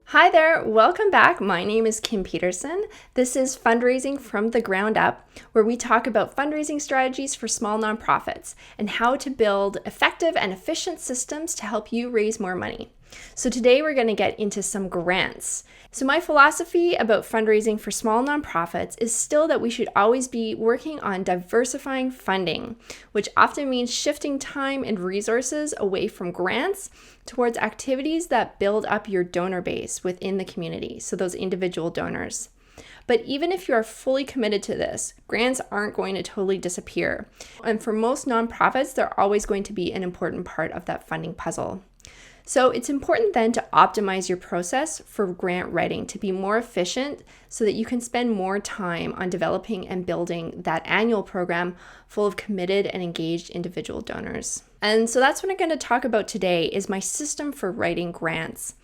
Hi there, welcome back. My name is Kim Peterson. This is Fundraising from the Ground Up, where we talk about fundraising strategies for small nonprofits and how to build effective and efficient systems to help you raise more money. So today we're going to get into some grants. So my philosophy about fundraising for small nonprofits is still that we should always be working on diversifying funding, which often means shifting time and resources away from grants towards activities that build up your donor base within the community, so those individual donors. But even if you are fully committed to this, grants aren't going to totally disappear. And for most nonprofits, they're always going to be an important part of that funding puzzle. So it's important then to optimize your process for grant writing to be more efficient so that you can spend more time on developing and building that annual program full of committed and engaged individual donors. And so that's what I'm going to talk about today is my system for writing grants.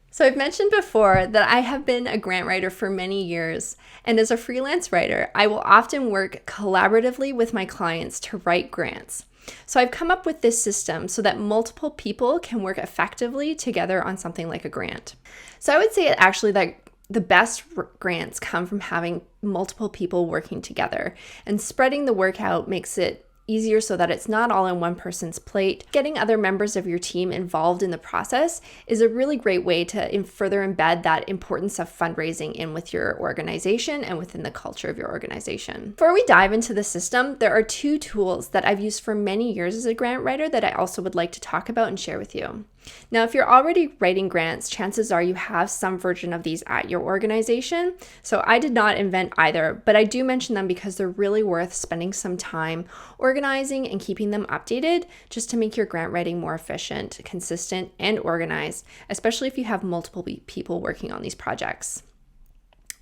So I've mentioned before that I have been a grant writer for many years, and as a freelance writer, I will often work collaboratively with my clients to write grants. So I've come up with this system so that multiple people can work effectively together on something like a grant. So I would say actually that the best grants come from having multiple people working together, and spreading the work out makes it easier so that it's not all on one person's plate. Getting other members of your team involved in the process is a really great way to further embed that importance of fundraising in with your organization and within the culture of your organization. Before we dive into the system, there are two tools that I've used for many years as a grant writer that I also would like to talk about and share with you. Now, if you're already writing grants, chances are you have some version of these at your organization. So I did not invent either, but I do mention them because they're really worth spending some time organizing and keeping them updated just to make your grant writing more efficient, consistent, and organized, especially if you have multiple people working on these projects.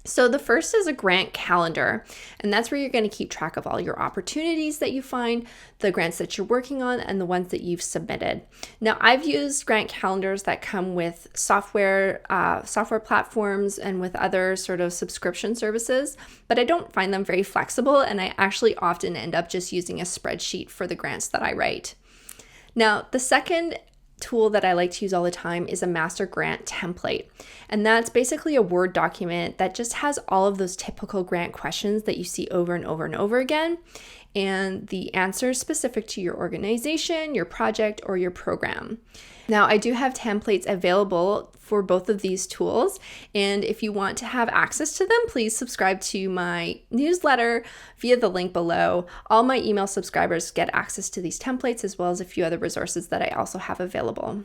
So the first is a grant calendar, and that's where you're going to keep track of all your opportunities that you find, the grants that you're working on, and the ones that you've submitted. Now, I've used grant calendars that come with software platforms and with other sort of subscription services, but I don't find them very flexible, and I actually often end up just using a spreadsheet for the grants that I write. Now, the second tool that I like to use all the time is a master grant template. And that's basically a Word document that just has all of those typical grant questions that you see over and over and over again, and the answers specific to your organization, your project, or your program. Now, I do have templates available for both of these tools, and if you want to have access to them, please subscribe to my newsletter via the link below. All my email subscribers get access to these templates as well as a few other resources that I also have available.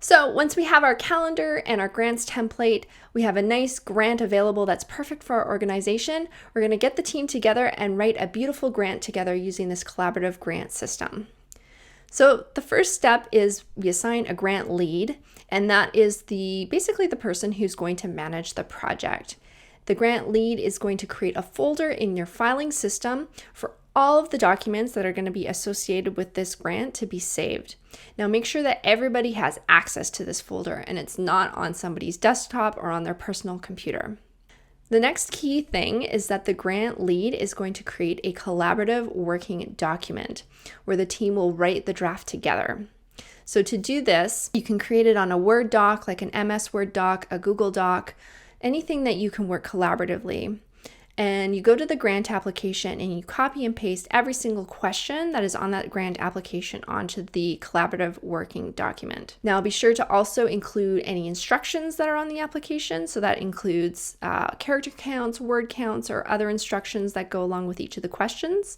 So once we have our calendar and our grants template, we have a nice grant available that's perfect for our organization. We're going to get the team together and write a beautiful grant together using this collaborative grant system. So the first step is we assign a grant lead, and that is basically the person who's going to manage the project. The grant lead is going to create a folder in your filing system for all of the documents that are going to be associated with this grant to be saved. Now make sure that everybody has access to this folder and it's not on somebody's desktop or on their personal computer. The next key thing is that the grant lead is going to create a collaborative working document where the team will write the draft together. So to do this, you can create it on a Word doc, like an MS Word doc, a Google Doc, anything that you can work collaboratively. And you go to the grant application and you copy and paste every single question that is on that grant application onto the collaborative working document. Now be sure to also include any instructions that are on the application. So that includes character counts, word counts, or other instructions that go along with each of the questions.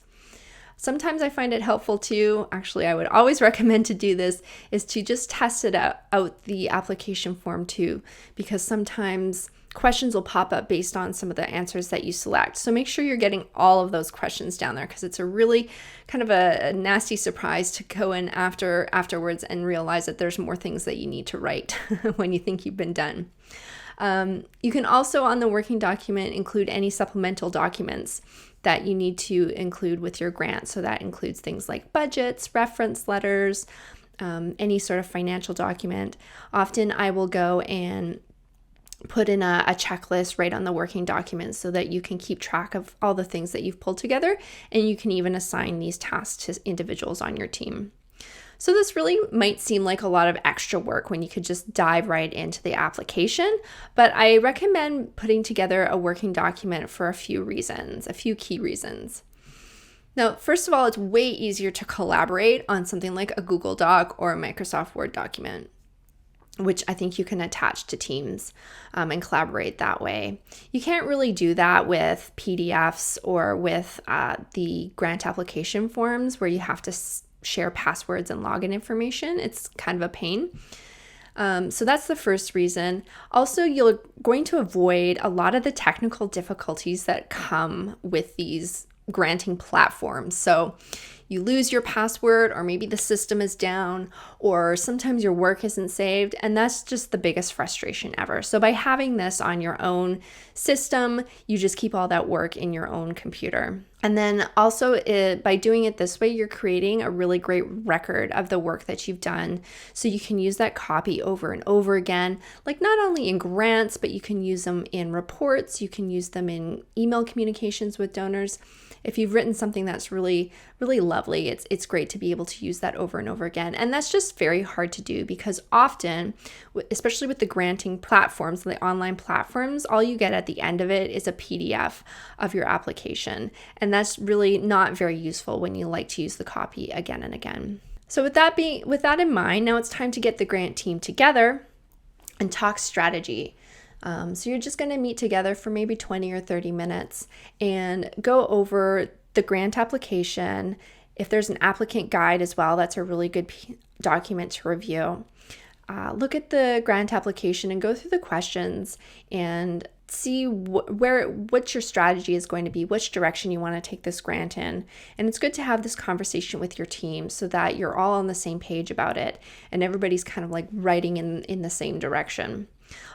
Sometimes I find it helpful too, actually I would always recommend to do this, is to just test it out the application form too, because sometimes questions will pop up based on some of the answers that you select. So make sure you're getting all of those questions down there, because it's a really kind of a nasty surprise to go in afterwards and realize that there's more things that you need to write when you think you've been done. You can also on the working document include any supplemental documents that you need to include with your grant. So that includes things like budgets, reference letters, any sort of financial document. Often I will go and put in a checklist right on the working document so that you can keep track of all the things that you've pulled together, and you can even assign these tasks to individuals on your team. So this really might seem like a lot of extra work when you could just dive right into the application, but I recommend putting together a working document for a few key reasons. Now, first of all, it's way easier to collaborate on something like a Google Doc or a Microsoft Word document, which I think you can attach to Teams and collaborate that way. You can't really do that with PDFs or with the grant application forms where you have to share passwords and login information. It's kind of a pain. So that's the first reason. Also, you're going to avoid a lot of the technical difficulties that come with these granting platforms. So you lose your password, or maybe the system is down, or sometimes your work isn't saved, and that's just the biggest frustration ever. So by having this on your own system, you just keep all that work in your own computer. And then also by doing it this way, you're creating a really great record of the work that you've done. So you can use that copy over and over again, like not only in grants, but you can use them in reports, you can use them in email communications with donors. If you've written something that's really, really lovely, it's great to be able to use that over and over again. And that's just very hard to do because often, especially with the granting platforms, the online platforms, all you get at the end of it is a PDF of your application. And that's really not very useful when you like to use the copy again and again. So with that in mind, now it's time to get the grant team together and talk strategy. So you're just going to meet together for maybe 20 or 30 minutes and go over the grant application. If there's an applicant guide as well, that's a really good document to review. Look at the grant application and go through the questions and see what your strategy is going to be, which direction you want to take this grant in. And it's good to have this conversation with your team so that you're all on the same page about it and everybody's kind of like writing in the same direction.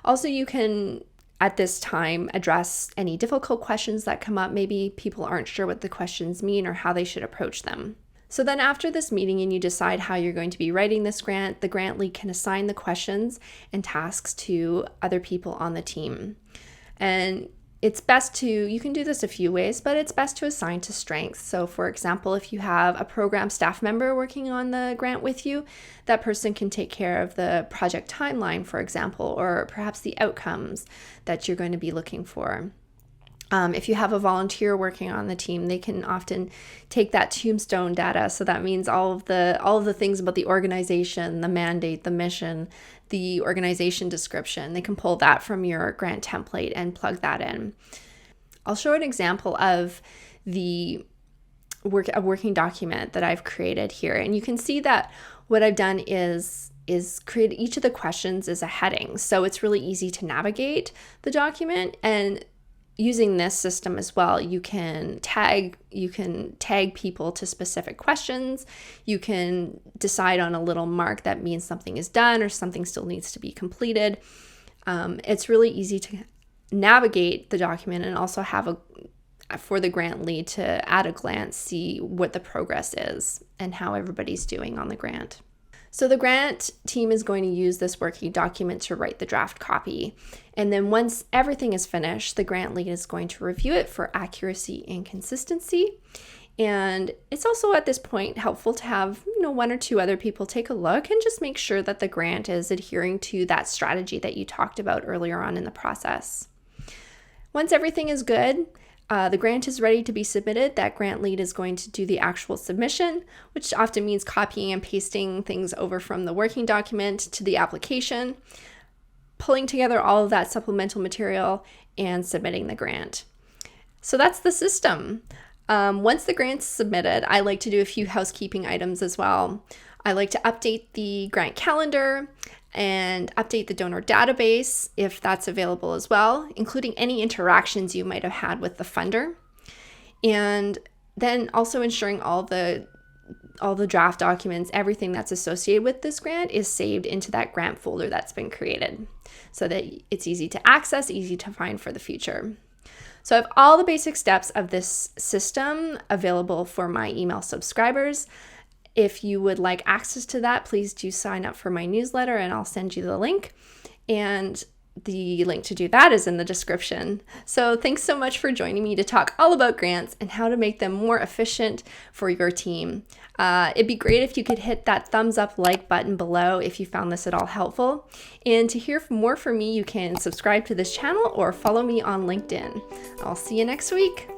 Also, you can, at this time, address any difficult questions that come up. Maybe people aren't sure what the questions mean or how they should approach them. So then after this meeting and you decide how you're going to be writing this grant, the grant lead can assign the questions and tasks to other people on the team. And it's best you can do this a few ways, but it's best to assign to strengths. So for example, if you have a program staff member working on the grant with you, that person can take care of the project timeline, for example, or perhaps the outcomes that you're going to be looking for. If you have a volunteer working on the team, they can often take that tombstone data. So that means all of the things about the organization, the mandate, the mission, the organization description. They can pull that from your grant template and plug that in. I'll show an example of a working document that I've created here. And you can see that what I've done is create each of the questions as a heading. So it's really easy to navigate the document. And using this system as well, you can tag people to specific questions. You can decide on a little mark that means something is done or something still needs to be completed. It's really easy to navigate the document and also have for the grant lead to at a glance see what the progress is and how everybody's doing on the grant. So the grant team is going to use this working document to write the draft copy. And then once everything is finished, the grant lead is going to review it for accuracy and consistency. And it's also at this point helpful to have, one or two other people take a look and just make sure that the grant is adhering to that strategy that you talked about earlier on in the process. Once everything is good, the grant is ready to be submitted. That grant lead is going to do the actual submission, which often means copying and pasting things over from the working document to the application, pulling together all of that supplemental material, and submitting the grant. So that's the system. Once the grant's submitted, I like to do a few housekeeping items as well. I like to update the grant calendar and update the donor database if that's available as well, including any interactions you might have had with the funder. And then also ensuring all the draft documents, everything that's associated with this grant is saved into that grant folder that's been created so that it's easy to access, easy to find for the future. So I have all the basic steps of this system available for my email subscribers. If you would like access to that, please do sign up for my newsletter and I'll send you the link. And The link to do that is in the description. So thanks so much for joining me to talk all about grants and how to make them more efficient for your team. It'd be great if you could hit that thumbs up like button below if you found this at all helpful. And to hear more from me, you can subscribe to this channel or follow me on LinkedIn. I'll see you next week.